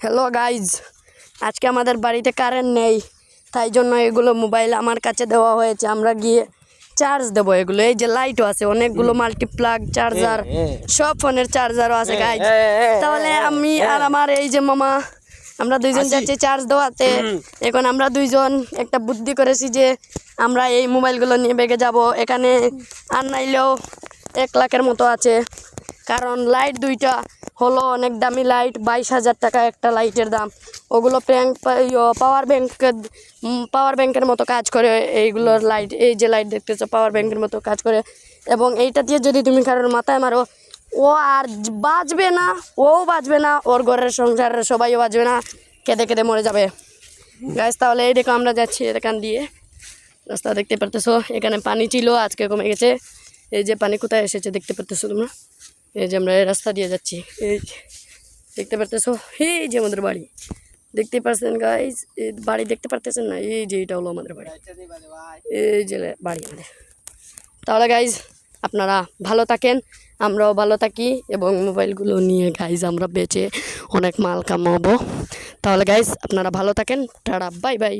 Hello guys, আজকে আমাদের বাড়িতে কারেন্ট নেই, তাই জন্য এগুলো মোবাইল আমার কাছে দেওয়া হয়েছে। আমরা গিয়ে চার্জ দেবো এগুলো। এই যে লাইটও আছে, অনেকগুলো মাল্টিপ্লাগ চার্জার, সব ফোনের চার্জারও আছে গাইজ। তাহলে আমি আর আমার এই যে মামা, আমরা দুইজন যাচ্ছি চার্জ দেওয়াতে। এখন আমরা দুইজন একটা বুদ্ধি করেছি যে আমরা এই মোবাইলগুলো নিয়ে বেগে যাব। এখানে আর নাইলেও 1 লাখের মতো আছে, কারণ লাইট দুইটা হলো অনেক দামি লাইট, 22,000 টাকা একটা লাইটের দাম। ওগুলো পাওয়ার ব্যাংকের মতো কাজ করে এইগুলোর লাইট। এই যে লাইট দেখতেছো পাওয়ার ব্যাংকের মতো কাজ করে, এবং এইটা দিয়ে যদি তুমি কারোর মাথায় মারো, ও আর বাঁচবে না, ওও বাঁচবে না, ওর ঘরের সংসারের সবাইও বাঁচবে না, কেঁদে কেঁদে মরে যাবে গাইস। তাহলে এই দেখো আমরা যাচ্ছি এখান দিয়ে, রাস্তা দেখতে পারতেছো। এখানে পানি ছিল, আজকে কমে গেছে। এই যে পানি কোথায় এসেছে দেখতে পারতেছো তোমরা। এই যে আমরা এই রাস্তা দিয়ে যাচ্ছি, এই দেখতে পারতেছো। এই যে আমাদের বাড়ি দেখতে পাচ্ছেন গাইজ, এই বাড়ি দেখতে পারতেছেন না? এই যে এটা হলো আমাদের বাড়ি, এই যে বাড়ি আমাদের। তাহলে গাইজ আপনারা ভালো থাকেন, আমরাও ভালো থাকি, এবং মোবাইলগুলো নিয়ে গাইজ আমরা বেচে অনেক মাল কামাবো। তাহলে গাইজ আপনারা ভালো থাকেন, টাটা, বাই বাই।